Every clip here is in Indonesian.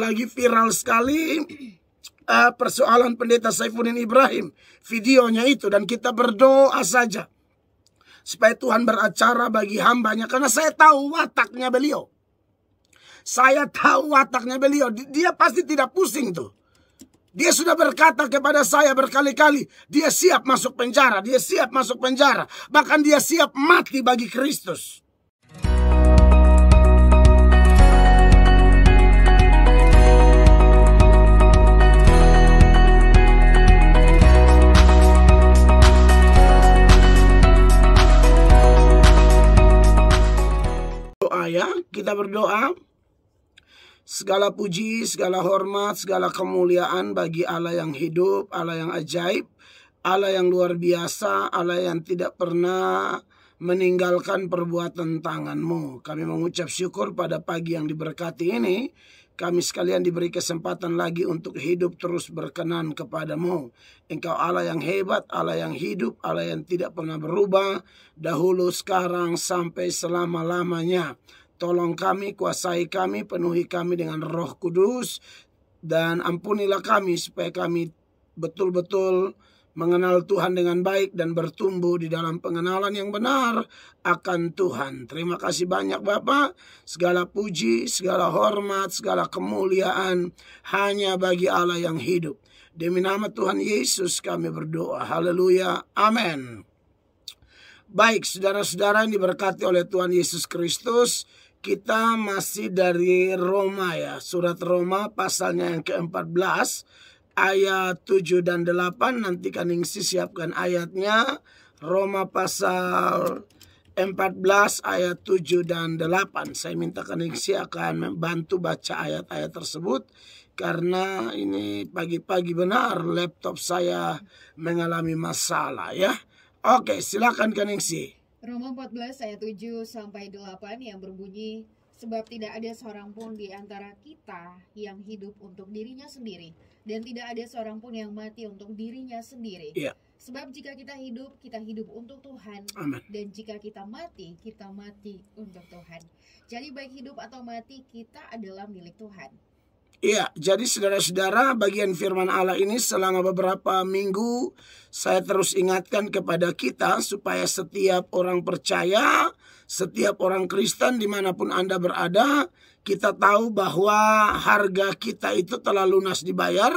lagi viral sekali persoalan pendeta Saifuddin Ibrahim, videonya itu, dan kita berdoa saja supaya Tuhan beracara bagi hambanya, karena saya tahu wataknya beliau. Saya tahu wataknya beliau. Dia pasti tidak pusing tuh. Dia sudah berkata kepada saya berkali-kali, dia siap masuk penjara, dia siap masuk penjara, bahkan dia siap mati bagi Kristus. Doa ya, kita berdoa. Segala puji, segala hormat, segala kemuliaan bagi Allah yang hidup, Allah yang ajaib, Allah yang luar biasa, Allah yang tidak pernah meninggalkan perbuatan tangan-Mu. Kami mengucap syukur pada pagi yang diberkati ini. Kami sekalian diberi kesempatan lagi untuk hidup terus berkenan kepadamu. Engkau Allah yang hebat, Allah yang hidup, Allah yang tidak pernah berubah, dahulu, sekarang, sampai selama-lamanya. Tolong kami, kuasai kami, penuhi kami dengan Roh Kudus, dan ampunilah kami supaya kami betul-betul mengenal Tuhan dengan baik dan bertumbuh di dalam pengenalan yang benar akan Tuhan. Terima kasih banyak Bapa. Segala puji, segala hormat, segala kemuliaan hanya bagi Allah yang hidup. Demi nama Tuhan Yesus kami berdoa. Haleluya. Amin. Baik, saudara-saudara yang diberkati oleh Tuhan Yesus Kristus, kita masih dari Roma ya. Surat Roma pasalnya yang ke-14 ayat 7 dan 8. Nanti Kaningsi siapkan ayatnya. Roma pasal 14 ayat 7 dan 8. Saya minta Kaningsi akan membantu baca ayat-ayat tersebut, karena ini pagi-pagi benar laptop saya mengalami masalah ya. Oke, silakan Kaningsi. Roma 14 ayat 7 sampai 8 yang berbunyi, sebab tidak ada seorang pun di antara kita yang hidup untuk dirinya sendiri, dan tidak ada seorang pun yang mati untuk dirinya sendiri. Iya. Sebab jika kita hidup untuk Tuhan. Amin. Dan jika kita mati untuk Tuhan. Jadi baik hidup atau mati, kita adalah milik Tuhan. Iya, jadi saudara-saudara, bagian firman Allah ini selama beberapa minggu saya terus ingatkan kepada kita supaya setiap orang percaya, setiap orang Kristen dimanapun Anda berada, kita tahu bahwa harga kita itu telah lunas dibayar.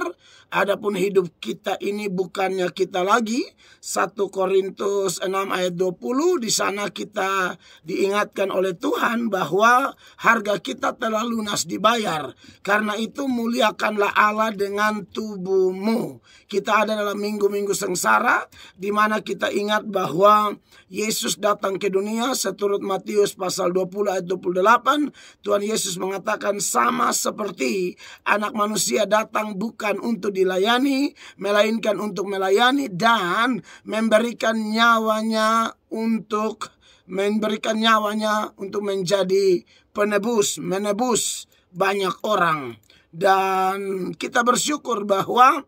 Adapun hidup kita ini bukannya kita lagi. 1 Korintus 6 ayat 20, di sana kita diingatkan oleh Tuhan bahwa harga kita telah lunas dibayar. Karena itu muliakanlah Allah dengan tubuhmu. Kita ada dalam minggu-minggu sengsara, di mana kita ingat bahwa Yesus datang ke dunia seturut Matius pasal 20 ayat 28. Tuhan Yesus mengatakan, sama seperti Anak Manusia datang bukan untuk dilayani, melainkan untuk melayani dan memberikan nyawanya untuk menjadi menebus banyak orang. Dan kita bersyukur bahwa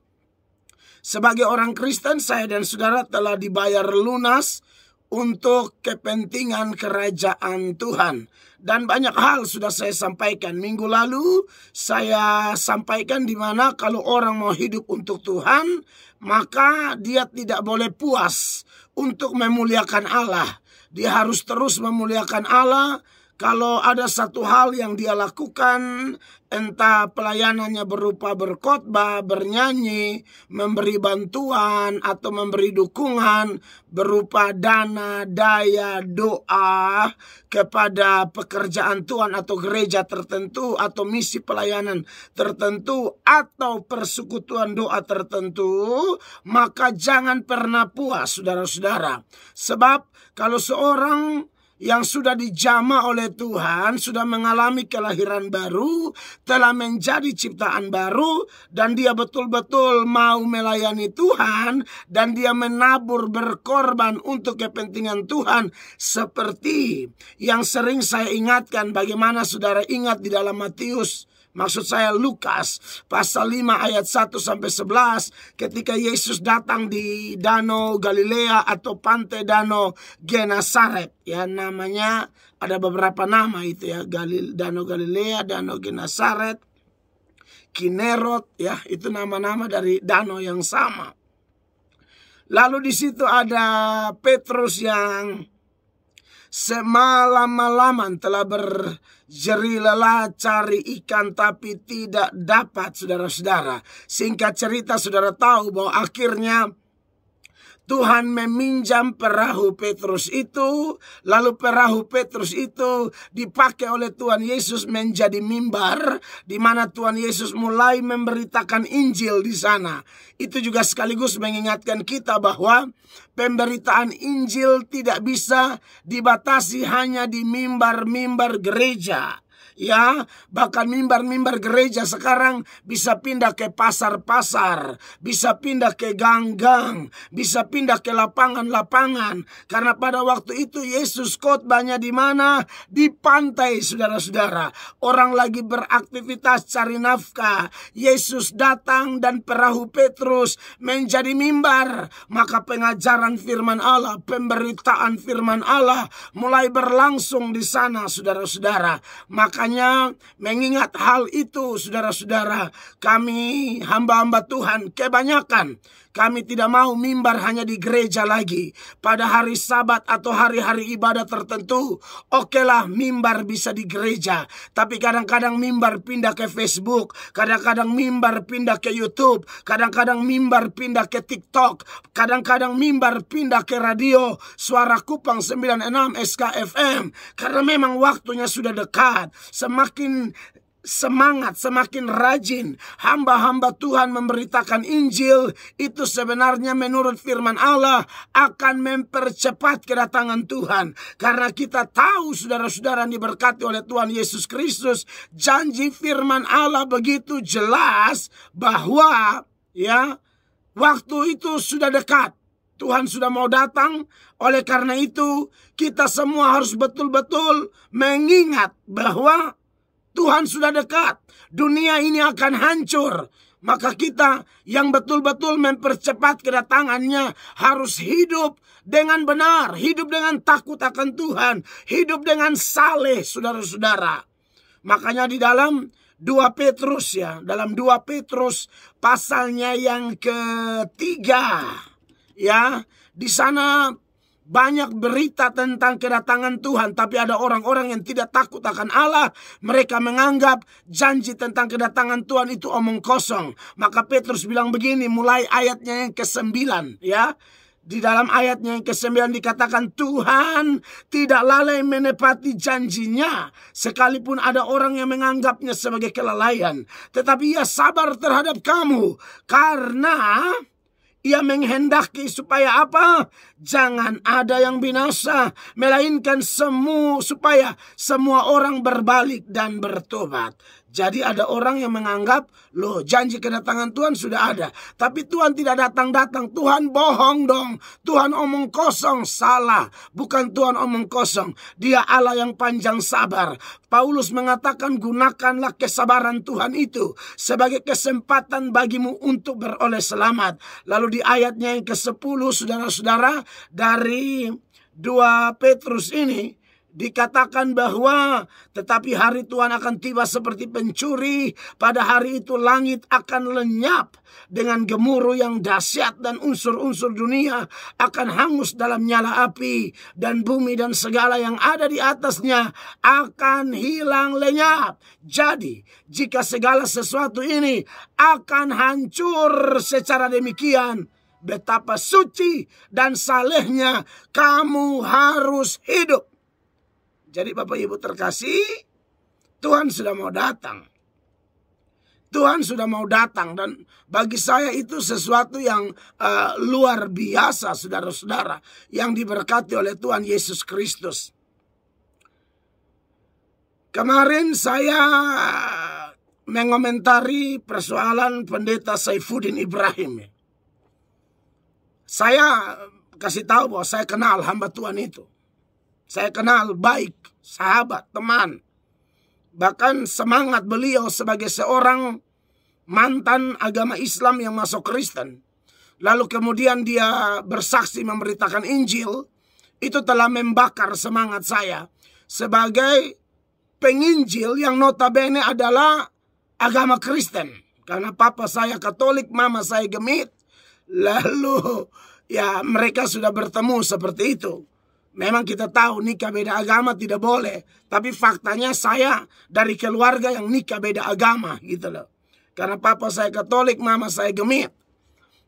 sebagai orang Kristen, saya dan saudara telah dibayar lunas untuk kepentingan kerajaan Tuhan. Dan banyak hal sudah saya sampaikan. Minggu lalu saya sampaikan di mana kalau orang mau hidup untuk Tuhan, maka dia tidak boleh puas untuk memuliakan Allah. Dia harus terus memuliakan Allah. Kalau ada satu hal yang dia lakukan, entah pelayanannya berupa berkhotbah, bernyanyi, memberi bantuan, atau memberi dukungan berupa dana, daya, doa kepada pekerjaan Tuhan atau gereja tertentu, atau misi pelayanan tertentu, atau persekutuan doa tertentu, maka jangan pernah puas, saudara-saudara. Sebab kalau seorang yang sudah dijamah oleh Tuhan, sudah mengalami kelahiran baru, telah menjadi ciptaan baru, dan dia betul-betul mau melayani Tuhan, dan dia menabur berkorban untuk kepentingan Tuhan, seperti yang sering saya ingatkan. Bagaimana saudara ingat di dalam Matius, maksud saya Lukas pasal 5 ayat 1-11, ketika Yesus datang di Danau Galilea atau pantai Danau Genesaret. Ya, namanya ada beberapa nama itu ya, Danau Galilea, Danau Genesaret. Kinerot, ya, itu nama-nama dari danau yang sama. Lalu di situ ada Petrus yang semalam-malaman telah berjeri lelah cari ikan tapi tidak dapat, saudara-saudara. Singkat cerita, saudara tahu bahwa akhirnya Tuhan meminjam perahu Petrus itu, lalu perahu Petrus itu dipakai oleh Tuhan Yesus menjadi mimbar, di mana Tuhan Yesus mulai memberitakan Injil di sana. Itu juga sekaligus mengingatkan kita bahwa pemberitaan Injil tidak bisa dibatasi hanya di mimbar-mimbar gereja. Ya, bahkan mimbar-mimbar gereja sekarang bisa pindah ke pasar-pasar, bisa pindah ke gang-gang, bisa pindah ke lapangan-lapangan. Karena pada waktu itu Yesus khotbahnya di mana? Di pantai, saudara-saudara. Orang lagi beraktivitas cari nafkah. Yesus datang dan perahu Petrus menjadi mimbar. Maka pengajaran firman Allah, pemberitaan firman Allah mulai berlangsung di sana, saudara-saudara. Maka mengingat hal itu, saudara-saudara, kami hamba-hamba Tuhan kebanyakan kami tidak mau mimbar hanya di gereja lagi. Pada hari Sabat atau hari-hari ibadah tertentu, okelah mimbar bisa di gereja. Tapi kadang-kadang mimbar pindah ke Facebook, kadang-kadang mimbar pindah ke YouTube, kadang-kadang mimbar pindah ke TikTok, kadang-kadang mimbar pindah ke radio Suara Kupang 96 SKFM. Karena memang waktunya sudah dekat. Semakin semangat, semakin rajin hamba-hamba Tuhan memberitakan Injil, itu sebenarnya menurut firman Allah akan mempercepat kedatangan Tuhan. Karena kita tahu, saudara-saudara yang diberkati oleh Tuhan Yesus Kristus, janji firman Allah begitu jelas bahwa ya, waktu itu sudah dekat. Tuhan sudah mau datang. Oleh karena itu kita semua harus betul-betul mengingat bahwa Tuhan sudah dekat. Dunia ini akan hancur. Maka kita yang betul-betul mempercepat kedatangannya harus hidup dengan benar. Hidup dengan takut akan Tuhan. Hidup dengan saleh, saudara-saudara. Makanya di dalam 2 Petrus, ya, dalam 2 Petrus pasalnya yang ketiga, ya, di sana banyak berita tentang kedatangan Tuhan, tapi ada orang-orang yang tidak takut akan Allah. Mereka menganggap janji tentang kedatangan Tuhan itu omong kosong. Maka Petrus bilang begini, mulai ayatnya yang ke-9, ya. Di dalam ayatnya yang ke-9 dikatakan, Tuhan tidak lalai menepati janjinya, sekalipun ada orang yang menganggapnya sebagai kelalaian. Tetapi ia sabar terhadap kamu, karena Ia menghendaki supaya apa? Jangan ada yang binasa, melainkan supaya semua orang berbalik dan bertobat. Jadi ada orang yang menganggap, loh, janji kedatangan Tuhan sudah ada, tapi Tuhan tidak datang-datang. Tuhan bohong dong. Tuhan omong kosong. Salah. Bukan Tuhan omong kosong. Dia Allah yang panjang sabar. Paulus mengatakan, gunakanlah kesabaran Tuhan itu sebagai kesempatan bagimu untuk beroleh selamat. Lalu di ayatnya yang ke-10, saudara-saudara, dari 2 Petrus ini dikatakan bahwa tetapi hari Tuhan akan tiba seperti pencuri. Pada hari itu langit akan lenyap dengan gemuruh yang dahsyat, dan unsur-unsur dunia akan hangus dalam nyala api, dan bumi dan segala yang ada di atasnya akan hilang lenyap. Jadi jika segala sesuatu ini akan hancur secara demikian, betapa suci dan salehnya kamu harus hidup. Jadi Bapak Ibu terkasih, Tuhan sudah mau datang. Tuhan sudah mau datang, dan bagi saya itu sesuatu yang luar biasa, saudara-saudara, yang diberkati oleh Tuhan Yesus Kristus. Kemarin saya mengomentari persoalan pendeta Saifuddin Ibrahim. Saya kasih tahu bahwa saya kenal hamba Tuhan itu. Saya kenal baik, sahabat, teman. Bahkan semangat beliau sebagai seorang mantan agama Islam yang masuk Kristen. Lalu kemudian dia bersaksi memberitakan Injil. Itu telah membakar semangat saya sebagai penginjil yang notabene adalah agama Kristen. Karena papa saya Katolik, mama saya Gemit. Lalu ya mereka sudah bertemu seperti itu. Memang kita tahu nikah beda agama tidak boleh. Tapi faktanya saya dari keluarga yang nikah beda agama gitu loh. Karena papa saya Katolik, mama saya Gemit.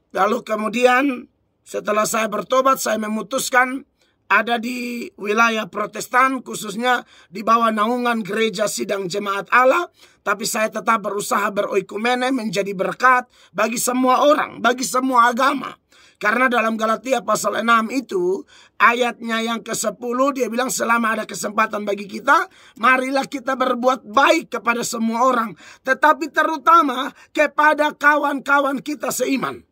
Lalu kemudian setelah saya bertobat, saya memutuskan ada di wilayah Protestan, khususnya di bawah naungan Gereja Sidang Jemaat Allah. Tapi saya tetap berusaha beroikumene, menjadi berkat bagi semua orang, bagi semua agama. Karena dalam Galatia pasal 6 itu, ayatnya yang ke-10, dia bilang selama ada kesempatan bagi kita, marilah kita berbuat baik kepada semua orang. Tetapi terutama kepada kawan-kawan kita seiman.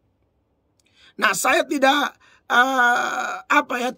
Nah, saya tidak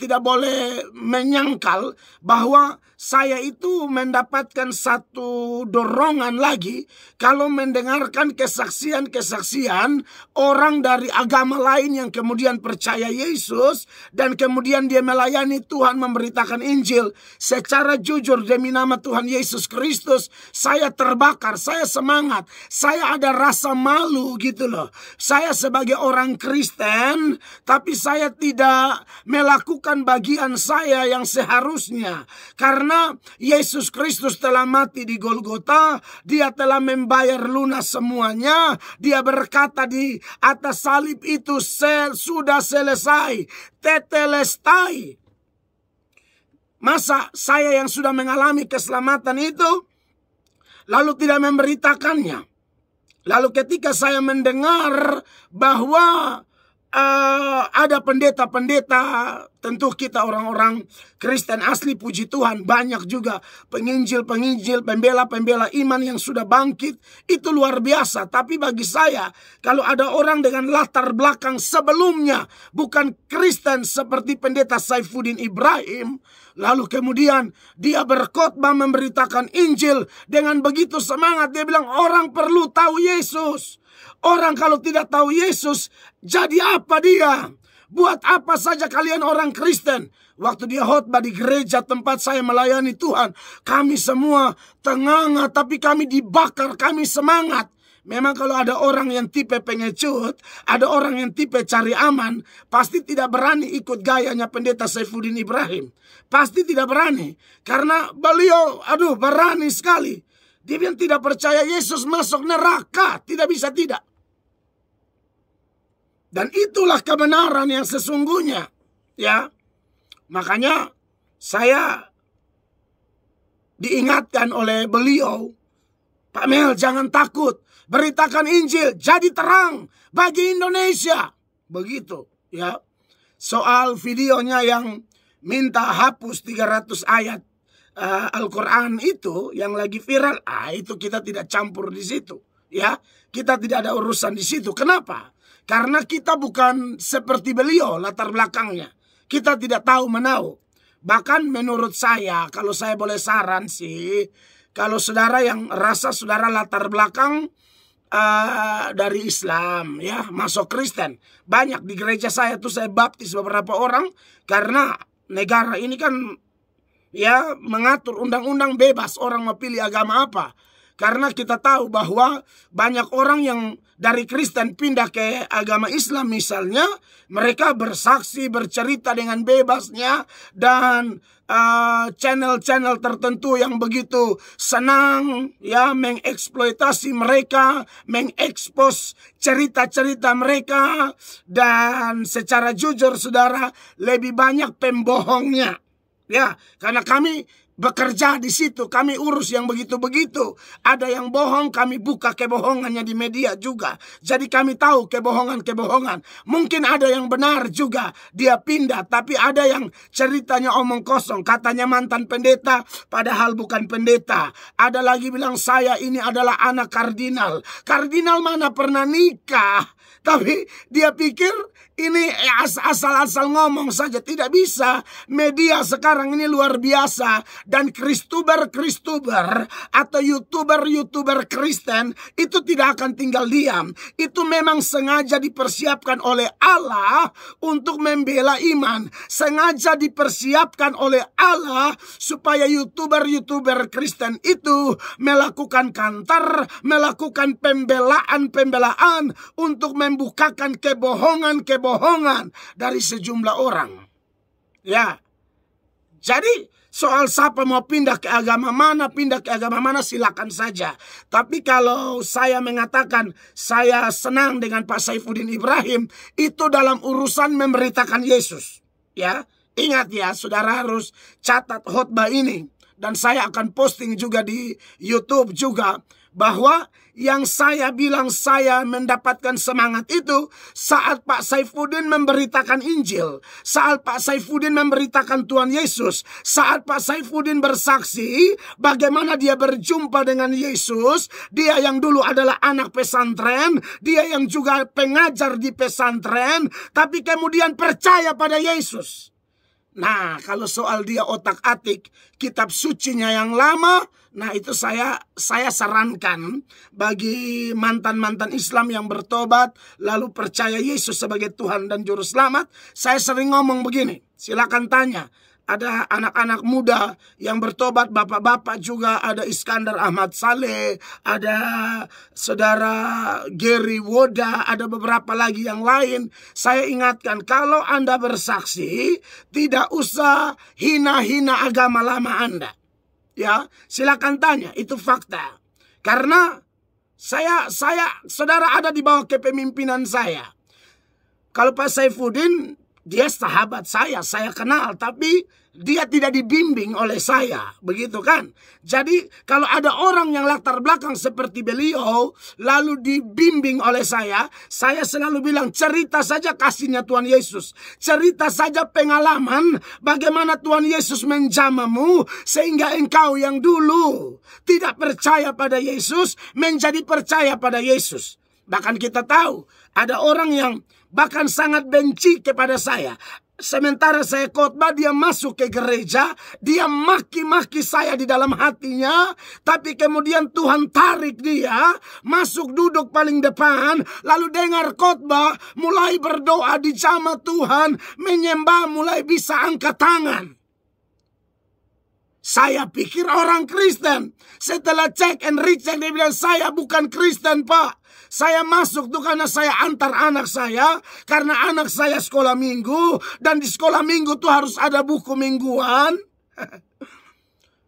tidak boleh menyangkal bahwa saya itu mendapatkan satu dorongan lagi kalau mendengarkan kesaksian-kesaksian orang dari agama lain yang kemudian percaya Yesus dan kemudian dia melayani Tuhan, memberitakan Injil secara jujur demi nama Tuhan Yesus Kristus. Saya terbakar, saya semangat, saya ada rasa malu gitu loh. Saya sebagai orang Kristen, tapi saya tidak melakukan bagian saya yang seharusnya. Karena Yesus Kristus telah mati di Golgota. Dia telah membayar lunas semuanya. Dia berkata di atas salib itu, sudah selesai. Tetelestai. Masa saya yang sudah mengalami keselamatan itu lalu tidak memberitakannya? Lalu ketika saya mendengar bahwa ada pendeta-pendeta, tentu kita orang-orang Kristen asli, puji Tuhan, banyak juga penginjil-penginjil, pembela-pembela iman yang sudah bangkit, itu luar biasa. Tapi bagi saya, kalau ada orang dengan latar belakang sebelumnya bukan Kristen seperti pendeta Saifuddin Ibrahim, lalu kemudian dia berkhotbah memberitakan Injil dengan begitu semangat, dia bilang orang perlu tahu Yesus. Orang kalau tidak tahu Yesus, jadi apa dia? Buat apa saja kalian orang Kristen? Waktu dia khotbah di gereja tempat saya melayani Tuhan, kami semua tenganga, tapi kami dibakar, kami semangat. Memang kalau ada orang yang tipe pengecut, ada orang yang tipe cari aman, pasti tidak berani ikut gayanya pendeta Saifuddin Ibrahim. Pasti tidak berani. Karena beliau, berani sekali. Dia yang tidak percaya Yesus masuk neraka. Tidak bisa tidak. Dan itulah kebenaran yang sesungguhnya. Ya. Makanya saya diingatkan oleh beliau, Pak Mel, jangan takut. Beritakan Injil, jadi terang bagi Indonesia. Begitu. Ya. Soal videonya yang minta hapus 300 ayat Al-Quran itu yang lagi viral, itu kita tidak campur di situ, ya. Kita tidak ada urusan di situ. Kenapa? Karena kita bukan seperti beliau latar belakangnya. Kita tidak tahu menahu. Bahkan menurut saya, kalau saya boleh saran sih, kalau saudara yang rasa saudara latar belakang dari Islam, ya, masuk Kristen, banyak di gereja saya tuh saya baptis beberapa orang karena negara ini kan ya mengatur undang-undang bebas orang mau pilih agama apa. Karena kita tahu bahwa banyak orang yang dari Kristen pindah ke agama Islam misalnya, mereka bersaksi, bercerita dengan bebasnya, dan channel-channel tertentu yang begitu senang ya mengeksploitasi mereka, mengekspos cerita-cerita mereka, dan secara jujur saudara, lebih banyak pembohongnya. Ya, karena kami bekerja di situ, kami urus yang begitu-begitu. Ada yang bohong, kami buka kebohongannya di media juga. Jadi kami tahu kebohongan-kebohongan. Mungkin ada yang benar juga, dia pindah. Tapi ada yang ceritanya omong kosong, katanya mantan pendeta, padahal bukan pendeta. Ada lagi bilang saya ini adalah anak kardinal. Kardinal mana pernah nikah? Tapi dia pikir ini asal-asal ngomong saja. Tidak bisa. Media sekarang ini luar biasa. Dan Kristuber atau YouTuber Kristen itu tidak akan tinggal diam. Itu memang sengaja dipersiapkan oleh Allah untuk membela iman. Sengaja dipersiapkan oleh Allah supaya YouTuber Kristen itu melakukan kantor, melakukan pembelaan untuk membukakan kebohongan dari sejumlah orang. Ya. Jadi soal siapa mau pindah ke agama mana silakan saja. Tapi kalau saya mengatakan saya senang dengan Pak Saifuddin Ibrahim, itu dalam urusan memberitakan Yesus. Ya, ingat ya, saudara harus catat khotbah ini. Dan saya akan posting juga di YouTube juga, bahwa yang saya bilang saya mendapatkan semangat itu saat Pak Saifuddin memberitakan Injil, saat Pak Saifuddin memberitakan Tuhan Yesus, saat Pak Saifuddin bersaksi bagaimana dia berjumpa dengan Yesus. Dia yang dulu adalah anak pesantren, dia yang juga pengajar di pesantren, tapi kemudian percaya pada Yesus. Nah, kalau soal dia otak-atik kitab sucinya yang lama, nah itu saya sarankan bagi mantan-mantan Islam yang bertobat lalu percaya Yesus sebagai Tuhan dan Juru Selamat. Saya sering ngomong begini, silakan tanya. Ada anak-anak muda yang bertobat, bapak-bapak juga, ada Iskandar Ahmad Saleh, ada saudara Gary Woda, ada beberapa lagi yang lain. Saya ingatkan, kalau Anda bersaksi, tidak usah hina-hina agama lama Anda. Ya, silakan tanya, itu fakta. Karena saya saudara ada di bawah kepemimpinan saya. Kalau Pak Saifuddin, dia sahabat saya kenal, tapi dia tidak dibimbing oleh saya, begitu kan? Jadi kalau ada orang yang latar belakang seperti beliau lalu dibimbing oleh saya selalu bilang, cerita saja kasihnya Tuhan Yesus, cerita saja pengalaman bagaimana Tuhan Yesus menjamahmu sehingga engkau yang dulu tidak percaya pada Yesus menjadi percaya pada Yesus. Bahkan kita tahu ada orang yang bahkan sangat benci kepada saya. Sementara saya khotbah, dia masuk ke gereja, dia maki-maki saya di dalam hatinya, tapi kemudian Tuhan tarik dia masuk duduk paling depan, lalu dengar khotbah, mulai berdoa di jamaah Tuhan, menyembah, mulai bisa angkat tangan. Saya pikir orang Kristen. Setelah cek and recheck, dia bilang, saya bukan Kristen, Pak. Saya masuk tuh karena saya antar anak saya, karena anak saya sekolah minggu, dan di sekolah minggu tuh harus ada buku mingguan.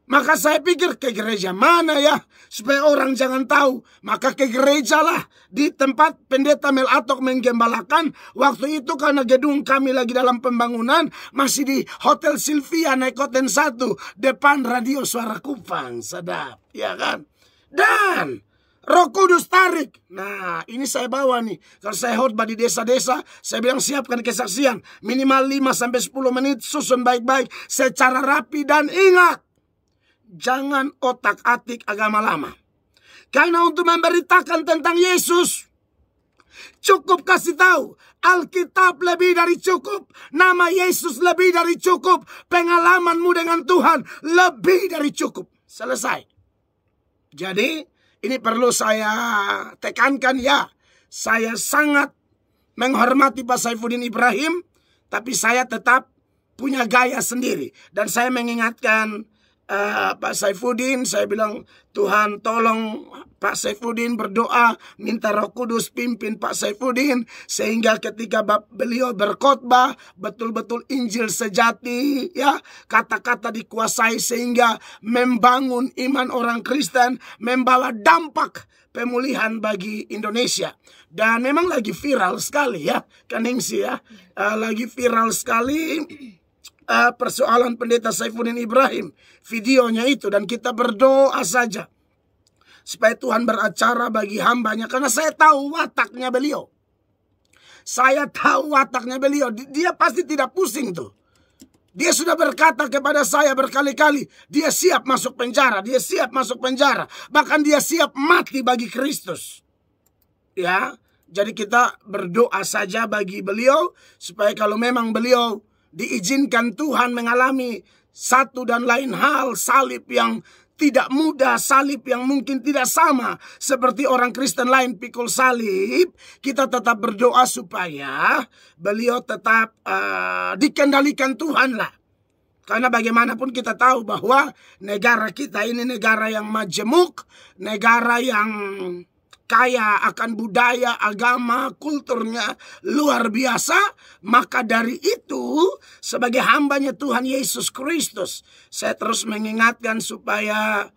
Maka saya pikir, ke gereja mana ya, supaya orang jangan tahu. Maka ke gereja lah, di tempat pendeta Mel Atok menggembalakan. Waktu itu karena gedung kami lagi dalam pembangunan, masih di Hotel Sylvia naik Koten 1, depan radio Suara Kupang, sedap, ya kan? Dan Roh Kudus tarik. Nah, ini saya bawa nih. Kalau saya khotbah di desa-desa, saya bilang siapkan kesaksian. Minimal 5-10 menit, susun baik-baik, secara rapi. Dan ingat, jangan otak-atik agama lama. Karena untuk memberitakan tentang Yesus, cukup kasih tahu. Alkitab lebih dari cukup. Nama Yesus lebih dari cukup. Pengalamanmu dengan Tuhan lebih dari cukup. Selesai. Jadi, ini perlu saya tekankan ya. Saya sangat menghormati Pak Saifuddin Ibrahim, tapi saya tetap punya gaya sendiri. Dan saya mengingatkan Pak Saifuddin, saya bilang, Tuhan tolong Pak Saifuddin berdoa, minta Roh Kudus pimpin Pak Saifuddin, sehingga ketika beliau berkhotbah, betul-betul Injil sejati, ya, kata-kata dikuasai sehingga membangun iman orang Kristen, membawa dampak pemulihan bagi Indonesia. Dan memang lagi viral sekali ya, Kaningsi ya, lagi viral sekali persoalan pendeta Saifuddin Ibrahim, videonya itu. Dan kita berdoa saja supaya Tuhan beracara bagi hambanya, karena saya tahu wataknya beliau. Saya tahu wataknya beliau. Dia pasti tidak pusing tuh. Dia sudah berkata kepada saya berkali-kali, dia siap masuk penjara, dia siap masuk penjara, bahkan dia siap mati bagi Kristus. Ya, jadi kita berdoa saja bagi beliau supaya kalau memang beliau diizinkan Tuhan mengalami satu dan lain hal, salib yang tidak mudah, salib yang mungkin tidak sama seperti orang Kristen lain pikul salib, kita tetap berdoa supaya beliau tetap dikendalikan Tuhan lah. Karena bagaimanapun kita tahu bahwa negara kita ini negara yang majemuk, negara yang kaya akan budaya, agama, kulturnya luar biasa. Maka dari itu, sebagai hambanya Tuhan Yesus Kristus, saya terus mengingatkan supaya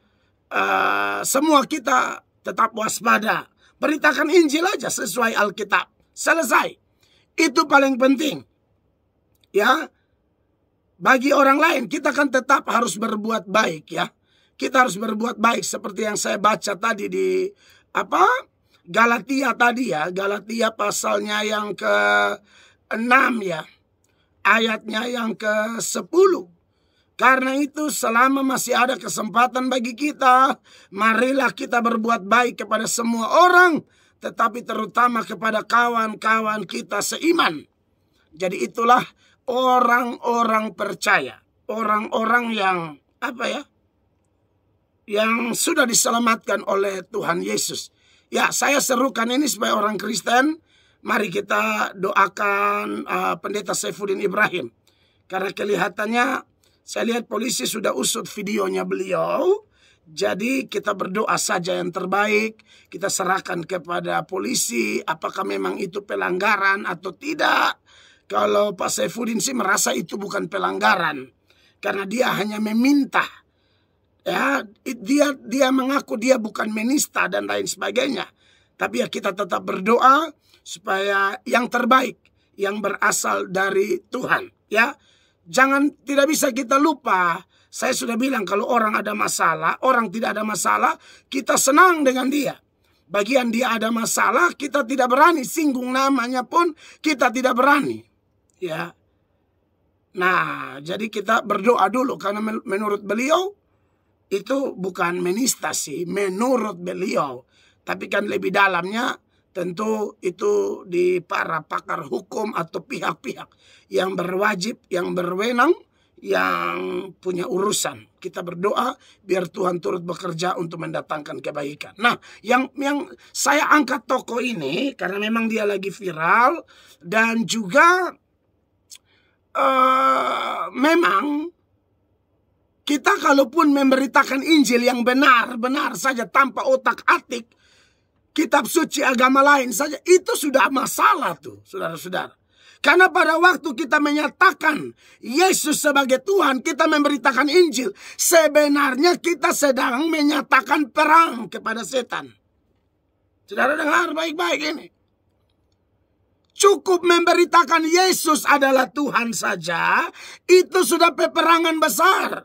semua kita tetap waspada. Beritakan Injil aja sesuai Alkitab. Selesai. Itu paling penting. Ya, bagi orang lain kita kan tetap harus berbuat baik ya. Kita harus berbuat baik seperti yang saya baca tadi di Galatia tadi ya, Galatia pasalnya yang ke-6 ya, ayatnya yang ke-10. Karena itu selama masih ada kesempatan bagi kita, marilah kita berbuat baik kepada semua orang, tetapi terutama kepada kawan-kawan kita seiman. Jadi itulah orang-orang percaya, orang-orang yang yang sudah diselamatkan oleh Tuhan Yesus. Ya, saya serukan ini supaya orang Kristen, mari kita doakan Pendeta Saifuddin Ibrahim. Karena kelihatannya, saya lihat polisi sudah usut videonya beliau. Jadi kita berdoa saja yang terbaik. Kita serahkan kepada polisi, apakah memang itu pelanggaran atau tidak. Kalau Pak Saifuddin sih merasa itu bukan pelanggaran. Karena dia hanya meminta. Ya, dia mengaku dia bukan menista dan lain sebagainya. Tapi ya kita tetap berdoa supaya yang terbaik yang berasal dari Tuhan. Ya, tidak bisa kita lupa. Saya sudah bilang kalau orang ada masalah, orang tidak ada masalah, kita senang dengan dia. Bagian dia ada masalah, kita tidak berani singgung namanya pun kita tidak berani. Ya. Nah, jadi kita berdoa dulu karena menurut beliau itu bukan menista sih, menurut beliau. Tapi kan lebih dalamnya tentu itu di para pakar hukum atau pihak-pihak yang berwajib, yang berwenang, yang punya urusan. Kita berdoa biar Tuhan turut bekerja untuk mendatangkan kebaikan. Nah, yang saya angkat tokoh ini karena memang dia lagi viral dan juga memang kita kalaupun memberitakan Injil yang benar saja tanpa otak-atik, kitab suci agama lain saja, itu sudah masalah tuh, saudara-saudara. Karena pada waktu kita menyatakan Yesus sebagai Tuhan, kita memberitakan Injil, sebenarnya kita sedang menyatakan perang kepada setan. Saudara dengar baik-baik ini. Cukup memberitakan Yesus adalah Tuhan saja, itu sudah peperangan besar.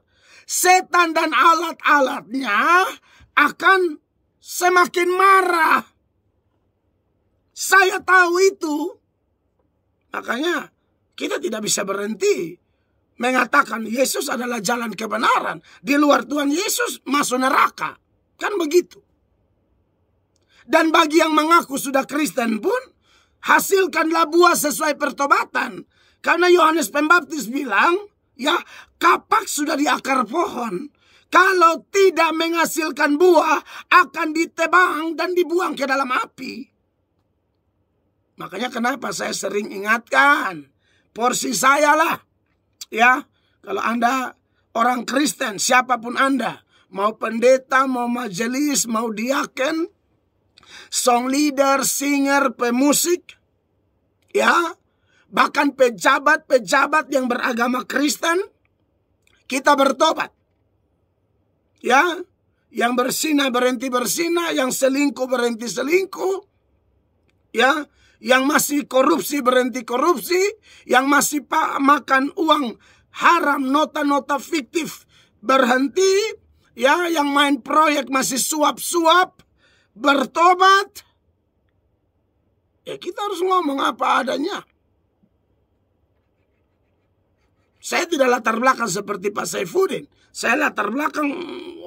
Setan dan alat-alatnya akan semakin marah. Saya tahu itu. Makanya kita tidak bisa berhenti mengatakan Yesus adalah jalan kebenaran. Di luar Tuhan Yesus masuk neraka. Kan begitu. Dan bagi yang mengaku sudah Kristen pun, hasilkanlah buah sesuai pertobatan. Karena Yohanes Pembaptis bilang, ya, kapak sudah di akar pohon. Kalau tidak menghasilkan buah, akan ditebang dan dibuang ke dalam api. Makanya kenapa saya sering ingatkan, porsi saya lah. Ya, kalau Anda orang Kristen, siapapun Anda, mau pendeta, mau majelis, mau diaken, song leader, singer, pemusik, ya, bahkan pejabat-pejabat yang beragama Kristen, kita bertobat. Ya, yang bersinah berhenti bersinah, yang selingkuh berhenti selingkuh. Ya, yang masih korupsi berhenti korupsi, yang masih makan uang haram, nota-nota fiktif berhenti, ya, yang main proyek masih suap-suap, bertobat. Ya, kita harus ngomong apa adanya. Saya tidak latar belakang seperti Pak Saifuddin. Saya latar belakang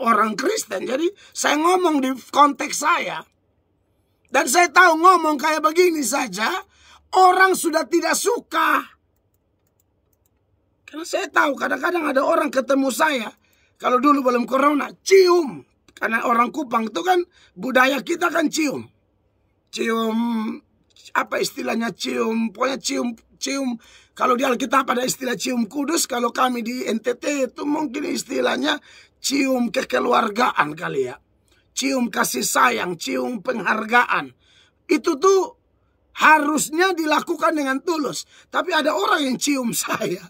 orang Kristen. Jadi saya ngomong di konteks saya. Dan saya tahu ngomong kayak begini saja, orang sudah tidak suka. Karena saya tahu kadang-kadang ada orang ketemu saya, kalau dulu belum corona, cium. Karena orang Kupang itu kan budaya kita kan cium. Cium, apa istilahnya cium, pokoknya cium. Kalau di Alkitab ada istilah cium kudus, kalau kami di NTT itu mungkin istilahnya cium kekeluargaan kali ya. Cium kasih sayang, cium penghargaan. Itu tuh harusnya dilakukan dengan tulus. Tapi ada orang yang cium saya,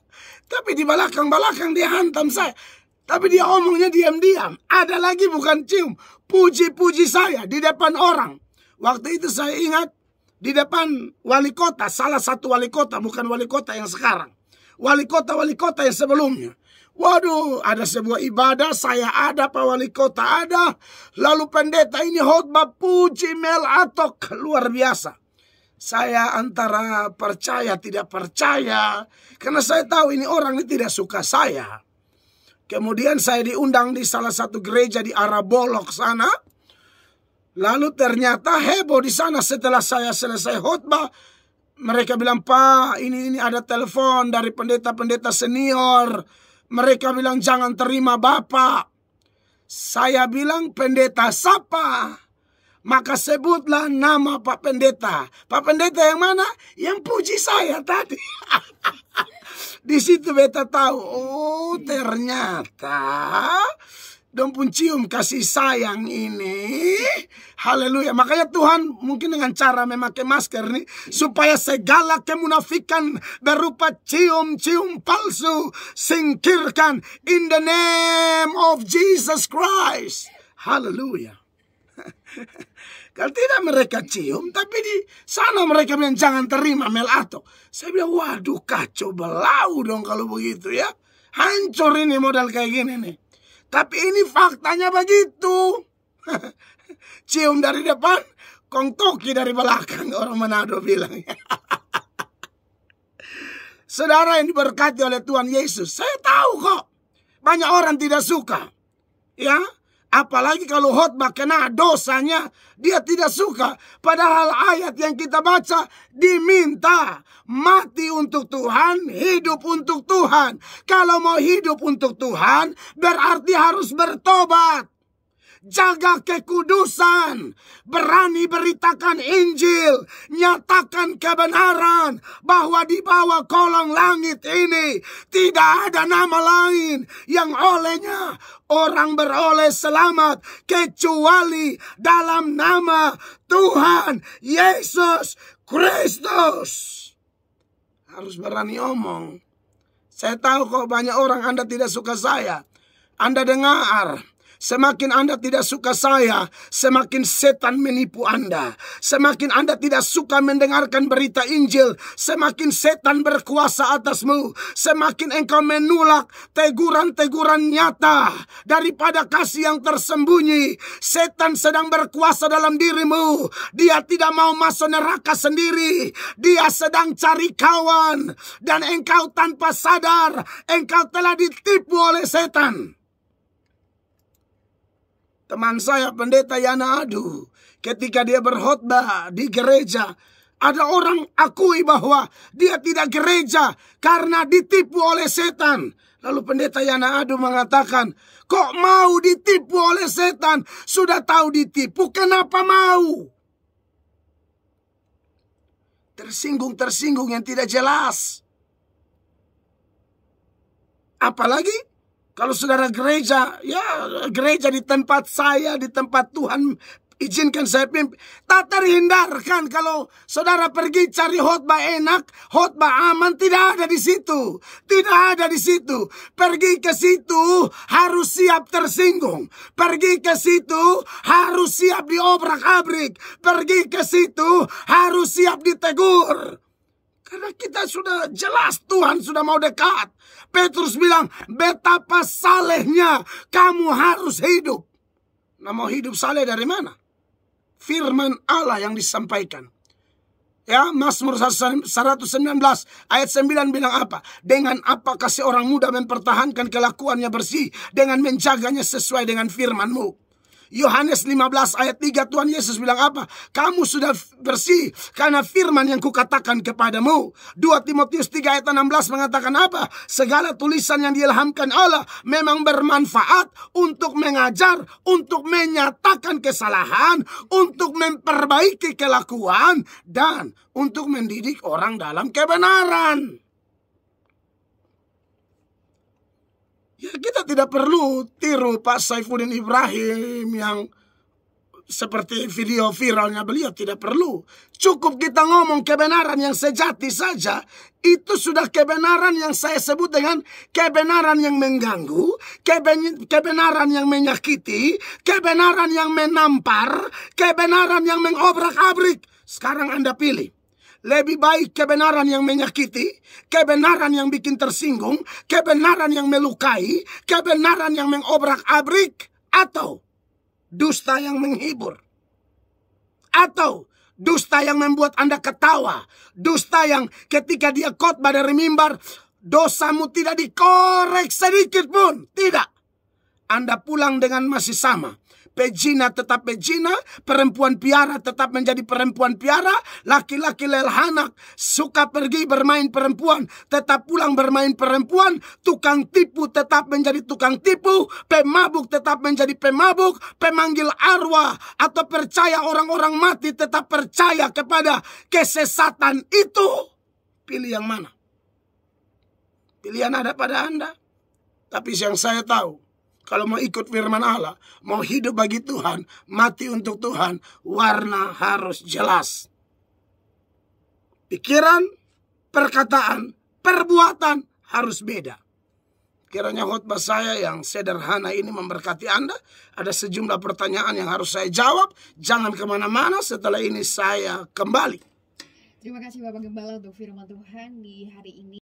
tapi di belakang-belakang dia hantam saya. Tapi dia omongnya diam-diam. Ada lagi bukan cium, puji-puji saya di depan orang. Waktu itu saya ingat di depan wali kota, salah satu wali kota, bukan wali kota yang sekarang. Wali kota yang sebelumnya. Waduh, ada sebuah ibadah, saya ada, Pak Wali Kota ada. Lalu pendeta ini khotbah puji Mel Atok, luar biasa. Saya antara percaya tidak percaya, karena saya tahu ini orang ini tidak suka saya. Kemudian saya diundang di salah satu gereja di arah Bolok sana. Lalu ternyata heboh di sana setelah saya selesai khotbah. Mereka bilang, Pak, ini ada telepon dari pendeta-pendeta senior. Mereka bilang jangan terima Bapak. Saya bilang pendeta siapa? Maka sebutlah nama Pak Pendeta. Pak Pendeta yang mana? Yang puji saya tadi. Di situ beta tahu, oh ternyata dong pun cium kasih sayang ini. Haleluya. Makanya Tuhan mungkin dengan cara memakai masker nih, supaya segala kemunafikan berupa cium-cium palsu singkirkan in the name of Jesus Christ. Haleluya. Kalau tidak mereka cium, tapi di sana mereka bilang jangan terima Mel Atok. Saya bilang waduh kacau belau dong kalau begitu ya. Hancur ini modal kayak gini nih. Tapi ini faktanya begitu. Cium dari depan, kongtoki dari belakang, orang Manado bilang. Saudara yang diberkati oleh Tuhan Yesus, saya tahu kok banyak orang tidak suka. Ya, apalagi kalau khotbah kena dosanya, dia tidak suka. Padahal ayat yang kita baca diminta mati untuk Tuhan, hidup untuk Tuhan. Kalau mau hidup untuk Tuhan, berarti harus bertobat. Jaga kekudusan, berani beritakan Injil, nyatakan kebenaran bahwa di bawah kolong langit ini tidak ada nama lain yang olehnya orang beroleh selamat kecuali dalam nama Tuhan Yesus Kristus. Harus berani omong. Saya tahu kok banyak orang Anda tidak suka saya. Anda dengar. Semakin Anda tidak suka saya, semakin setan menipu Anda. Semakin Anda tidak suka mendengarkan berita Injil, semakin setan berkuasa atasmu. Semakin engkau menolak teguran-teguran nyata daripada kasih yang tersembunyi, setan sedang berkuasa dalam dirimu. Dia tidak mau masuk neraka sendiri. Dia sedang cari kawan. Dan engkau tanpa sadar, engkau telah ditipu oleh setan. Teman saya pendeta Yana Adu, ketika dia berkhotbah di gereja, ada orang akui bahwa dia tidak gereja karena ditipu oleh setan. Lalu pendeta Yana Adu mengatakan, kok mau ditipu oleh setan? Sudah tahu ditipu, kenapa mau? Tersinggung-tersinggung yang tidak jelas. Apalagi kalau saudara gereja, ya gereja di tempat saya, di tempat Tuhan izinkan saya pimpin. Tak terhindarkan kalau saudara pergi cari khotbah enak, khotbah aman, tidak ada di situ. Tidak ada di situ. Pergi ke situ harus siap tersinggung. Pergi ke situ harus siap diobrak-abrik. Pergi ke situ harus siap ditegur. Karena kita sudah jelas Tuhan sudah mau dekat. Petrus bilang, betapa salehnya kamu harus hidup. Nah, mau hidup saleh dari mana? Firman Allah yang disampaikan. Ya, Mazmur 119 ayat 9 bilang apa? Dengan apa kasih orang muda mempertahankan kelakuannya bersih, dengan menjaganya sesuai dengan firman-Mu. Yohanes 15 ayat 3 Tuhan Yesus bilang apa? Kamu sudah bersih karena firman yang kukatakan kepadamu. 2 Timotius 3 ayat 16 mengatakan apa? Segala tulisan yang diilhamkan Allah memang bermanfaat untuk mengajar, untuk menyatakan kesalahan, untuk memperbaiki kelakuan, dan untuk mendidik orang dalam kebenaran. Ya, kita tidak perlu tiru Pak Saifuddin Ibrahim yang seperti video viralnya beliau, tidak perlu. Cukup kita ngomong kebenaran yang sejati saja. Itu sudah kebenaran yang saya sebut dengan kebenaran yang mengganggu, kebenaran yang menyakiti, kebenaran yang menampar, kebenaran yang mengobrak-abrik. Sekarang Anda pilih. Lebih baik kebenaran yang menyakiti, kebenaran yang bikin tersinggung, kebenaran yang melukai, kebenaran yang mengobrak-abrik, atau dusta yang menghibur, atau dusta yang membuat Anda ketawa, dusta yang ketika dia khotbah dari mimbar, dosamu tidak dikorek sedikit pun, tidak. Anda pulang dengan masih sama. Pejina tetap pejina, perempuan piara tetap menjadi perempuan piara, laki-laki lelhanak suka pergi bermain perempuan, tetap pulang bermain perempuan, tukang tipu tetap menjadi tukang tipu, pemabuk tetap menjadi pemabuk, pemanggil arwah atau percaya orang-orang mati tetap percaya kepada kesesatan itu. Pilih yang mana? Pilihan ada pada Anda. Tapi yang saya tahu, kalau mau ikut firman Allah, mau hidup bagi Tuhan, mati untuk Tuhan, warna harus jelas. Pikiran, perkataan, perbuatan harus beda. Kiranya khotbah saya yang sederhana ini memberkati Anda. Ada sejumlah pertanyaan yang harus saya jawab. Jangan kemana-mana, setelah ini saya kembali. Terima kasih Bapak Gembala untuk firman Tuhan di hari ini.